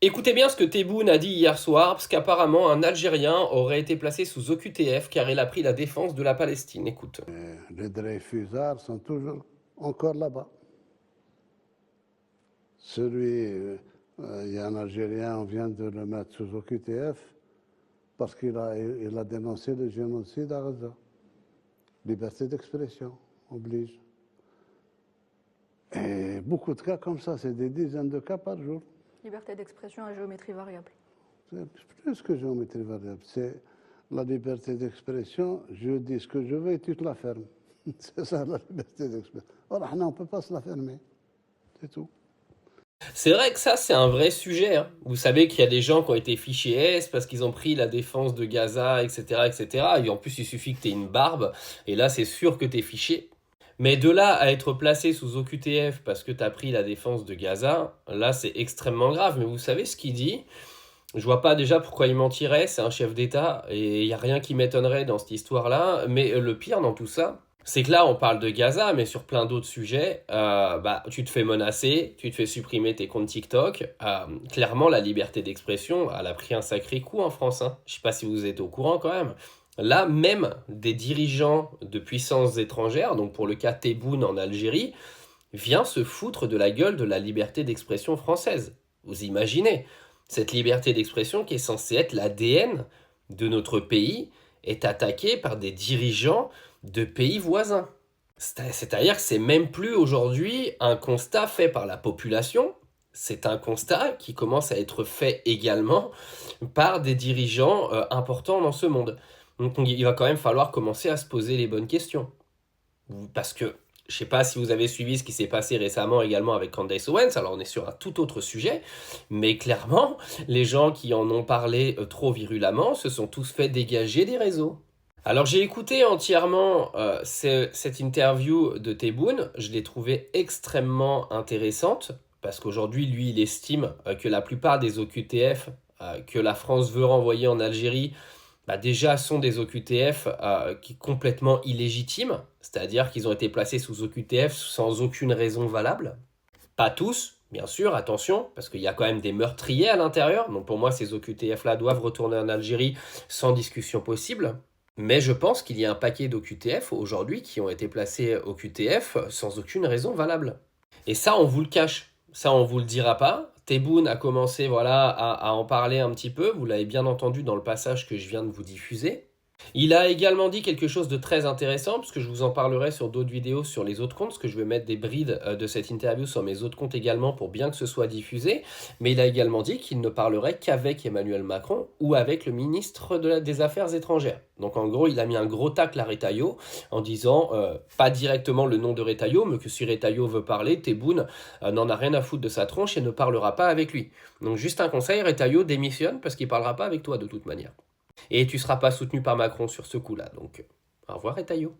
Écoutez bien ce que Tebboune a dit hier soir, parce qu'apparemment un Algérien aurait été placé sous OQTF car il a pris la défense de la Palestine. Écoute. Les Dreyfusards sont toujours encore là-bas. Il y a un Algérien, on vient de le mettre sous OQTF parce qu'il a dénoncé le génocide à Gaza. Liberté d'expression oblige. Et beaucoup de cas comme ça, c'est des dizaines de cas par jour. Liberté d'expression à géométrie variable. C'est plus que géométrie variable. C'est la liberté d'expression, je dis ce que je veux et tu te la fermes. C'est ça la liberté d'expression. Or, on ne peut pas se la fermer. C'est tout. C'est vrai que ça, c'est un vrai sujet, hein. Vous savez qu'il y a des gens qui ont été fichés S parce qu'ils ont pris la défense de Gaza, etc., etc. Et en plus, il suffit que tu aies une barbe. Et là, c'est sûr que tu es fiché. Mais de là à être placé sous OQTF parce que tu as pris la défense de Gaza, là, c'est extrêmement grave. Mais vous savez ce qu'il dit? Je vois pas déjà pourquoi il mentirait, c'est un chef d'État, et il n'y a rien qui m'étonnerait dans cette histoire-là. Mais le pire dans tout ça, c'est que là, on parle de Gaza, mais sur plein d'autres sujets, tu te fais menacer, tu te fais supprimer tes comptes TikTok. Clairement, la liberté d'expression, elle a pris un sacré coup en France, hein. Je sais pas si vous êtes au courant quand même. Là, même des dirigeants de puissances étrangères, donc pour le cas Tebboune en Algérie, vient se foutre de la gueule de la liberté d'expression française. Vous imaginez? Cette liberté d'expression qui est censée être l'ADN de notre pays est attaquée par des dirigeants de pays voisins. C'est-à-dire que c'est même plus aujourd'hui un constat fait par la population, c'est un constat qui commence à être fait également par des dirigeants importants dans ce monde. Donc il va quand même falloir commencer à se poser les bonnes questions. Parce que je ne sais pas si vous avez suivi ce qui s'est passé récemment également avec Candace Owens, alors on est sur un tout autre sujet, mais clairement, les gens qui en ont parlé trop virulemment se sont tous fait dégager des réseaux. Alors j'ai écouté entièrement cette interview de Tebboune, je l'ai trouvée extrêmement intéressante, parce qu'aujourd'hui, lui, il estime que la plupart des OQTF que la France veut renvoyer en Algérie, déjà sont des OQTF qui sont complètement illégitimes, c'est-à-dire qu'ils ont été placés sous OQTF sans aucune raison valable. Pas tous, bien sûr, attention, parce qu'il y a quand même des meurtriers à l'intérieur, donc pour moi ces OQTF-là doivent retourner en Algérie sans discussion possible. Mais je pense qu'il y a un paquet d'OQTF aujourd'hui qui ont été placés OQTF sans aucune raison valable. Et ça, on vous le cache. Ça, on vous le dira pas. Tebboune a commencé à en parler un petit peu. Vous l'avez bien entendu dans le passage que je viens de vous diffuser. Il a également dit quelque chose de très intéressant, parce que je vous en parlerai sur d'autres vidéos sur les autres comptes, parce que je vais mettre des brides de cette interview sur mes autres comptes également pour bien que ce soit diffusé. Mais il a également dit qu'il ne parlerait qu'avec Emmanuel Macron ou avec le ministre des Affaires étrangères. Donc en gros, il a mis un gros tacle à Retailleau en disant, pas directement le nom de Retailleau, mais que si Retailleau veut parler, Tebboune n'en a rien à foutre de sa tronche et ne parlera pas avec lui. Donc juste un conseil, Retailleau démissionne parce qu'il ne parlera pas avec toi de toute manière. Et tu ne seras pas soutenu par Macron sur ce coup-là. Donc, au revoir Retailleau.